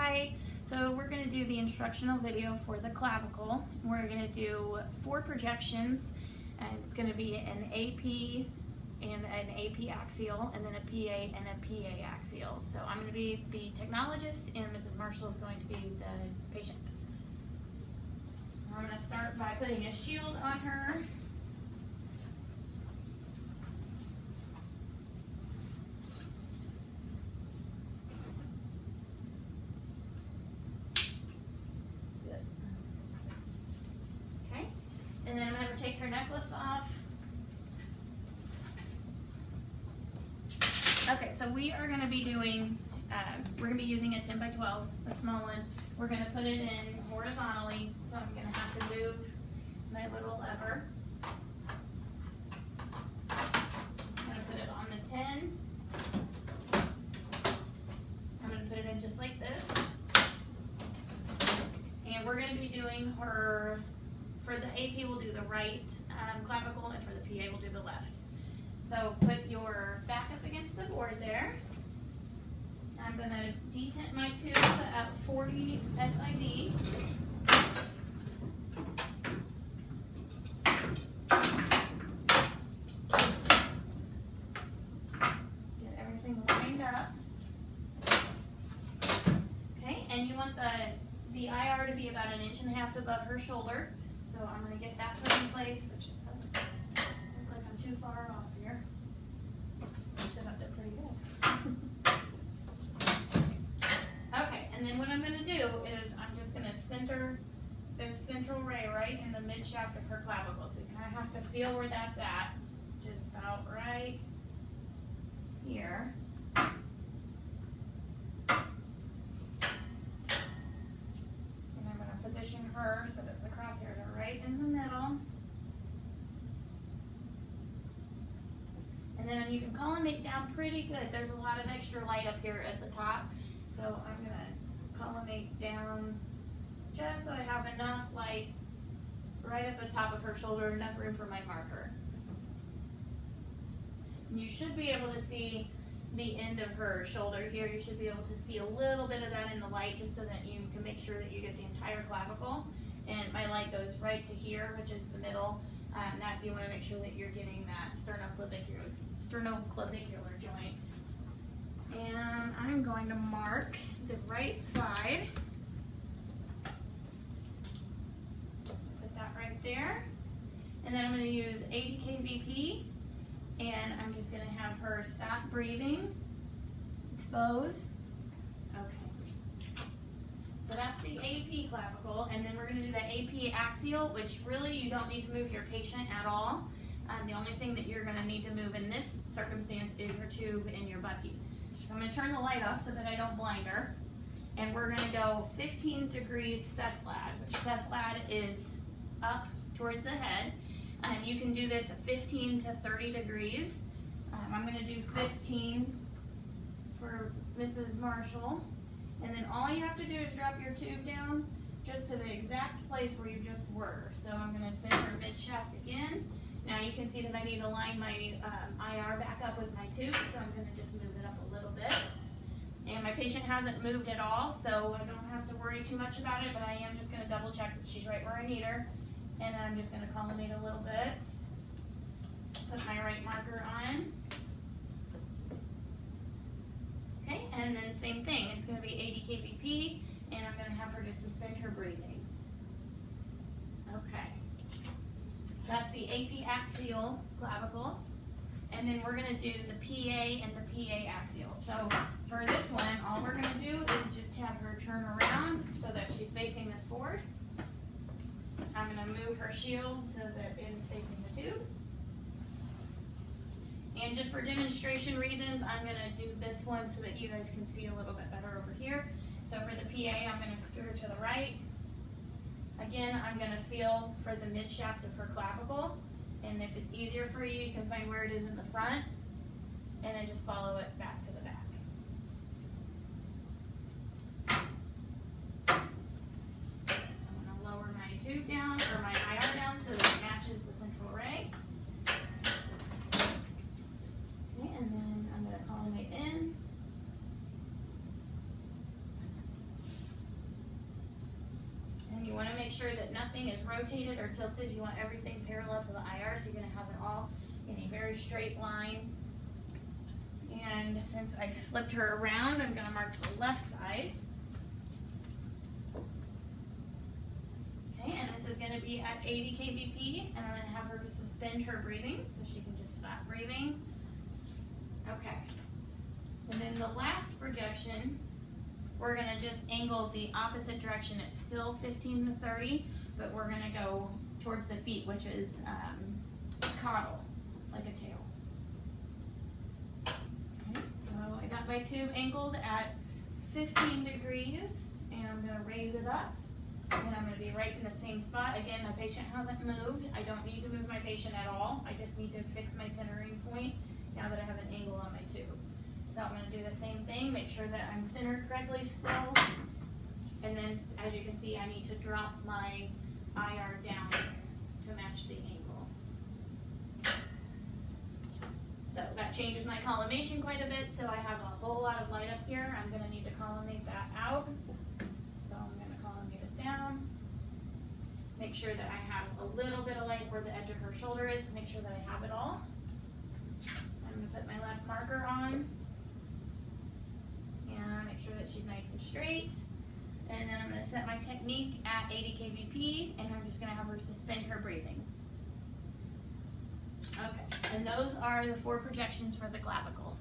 Hi, so we're going to do the instructional video for the clavicle. We're going to do 4 projections, and it's going to be an AP and an AP axial, and then a PA and a PA axial. So I'm going to be the technologist, and Mrs. Marshall is going to be the patient. I'm going to start by putting a shield on her. And then I'm going to take her necklace off. Okay, so we are going to be doing, we're going to be using a 10 by 12, a small one. We're going to put it in horizontally, so I'm going to have to move my little lever. I'm going to put it on the 10. I'm going to put it in just like this. And we're going to be doing her, for the AP we'll do the right clavicle, and for the PA we'll do the left. So put your back up against the board there. I'm going to detent my tube at 40 SID. Get everything lined up. Okay, and you want the IR to be about 1.5 inches above her shoulder. So I'm going to get that put in place, which doesn't look like I'm too far off here. Stood up there pretty good. Okay, and then what I'm going to do is I'm just going to center this central ray right in the mid shaft of her clavicle. So you kind of have to feel where that's at, which is about right here. Position her so that the crosshairs are right in the middle. And then you can collimate down pretty good. There's a lot of extra light up here at the top. So I'm going to collimate down just so I have enough light right at the top of her shoulder, enough room for my marker. And you should be able to see the end of her shoulder here. You should be able to see a little bit of that in the light, just so that you can make sure that you get the entire clavicle. And my light goes right to here, which is the middle. That you want to make sure that you're getting that sternoclavicular joint. And I'm going to mark the right side. Put that right there. And then I'm going to use 80 kVp. And I'm just going to have her stop breathing, expose. Okay. So that's the AP clavicle, and then we're going to do the AP axial, which really you don't need to move your patient at all. The only thing that you're going to need to move in this circumstance is your tube and your bucky. So I'm going to turn the light off so that I don't blind her. And we're going to go 15 degrees cephalad, which cephalad is up towards the head. You can do this at 15 to 30 degrees. I'm going to do 15 for Mrs. Marshall. And then all you have to do is drop your tube down just to the exact place where you just were. So I'm going to center mid-shaft again. Now you can see that I need to line my IR back up with my tube, so I'm going to just move it up a little bit. And my patient hasn't moved at all, so I don't have to worry too much about it, but I am just going to double check that she's right where I need her. And then I'm just going to collimate a little bit. Put my right marker on. Okay, and then same thing. It's going to be 80 kVp, and I'm going to have her just suspend her breathing. Okay. That's the AP axial clavicle. And then we're going to do the PA and the PA axial. So for this one, all we're going to do is just have her turn around so that she's facing this board. I'm going to move her shield so that it is facing the tube. And just for demonstration reasons, I'm going to do this one so that you guys can see a little bit better over here. So for the PA, I'm going to scoot her to the right. Again, I'm going to feel for the mid shaft of her clavicle. And if it's easier for you, you can find where it is in the front. And then just follow it back to the back. Tube down, or my IR down, so that it matches the central ray. Okay, and then I'm going to collimate in. make sure that nothing is rotated or tilted. You want everything parallel to the IR, so you're gonna have it all in a very straight line. And since I flipped her around, I'm gonna mark the left side. Okay, and this is gonna be at 80 kbp, and I'm gonna have her suspend her breathing, so she can just stop breathing. Okay. And then the last projection, we're gonna just angle the opposite direction. It's still 15 to 30, but we're gonna go towards the feet, which is caudal, like a tail. Okay, so I got my tube angled at 15 degrees, and I'm gonna raise it up, and I'm gonna be right in the same spot. Again, my patient hasn't moved. I don't need to move my patient at all. I just need to fix my centering point now that I have an angle on my tube. So I'm going to do the same thing, make sure that I'm centered correctly still, and then as you can see, I need to drop my IR down to match the angle. So that changes my collimation quite a bit, so I have a whole lot of light up here. I'm going to need to collimate that out. So I'm going to collimate it down. Make sure that I have a little bit of light where the edge of her shoulder is to make sure that I have it all. I'm going to put my left marker on. And make sure that she's nice and straight. And then I'm going to set my technique at 80 kbp, and I'm just going to have her suspend her breathing. Okay, and those are the 4 projections for the clavicle.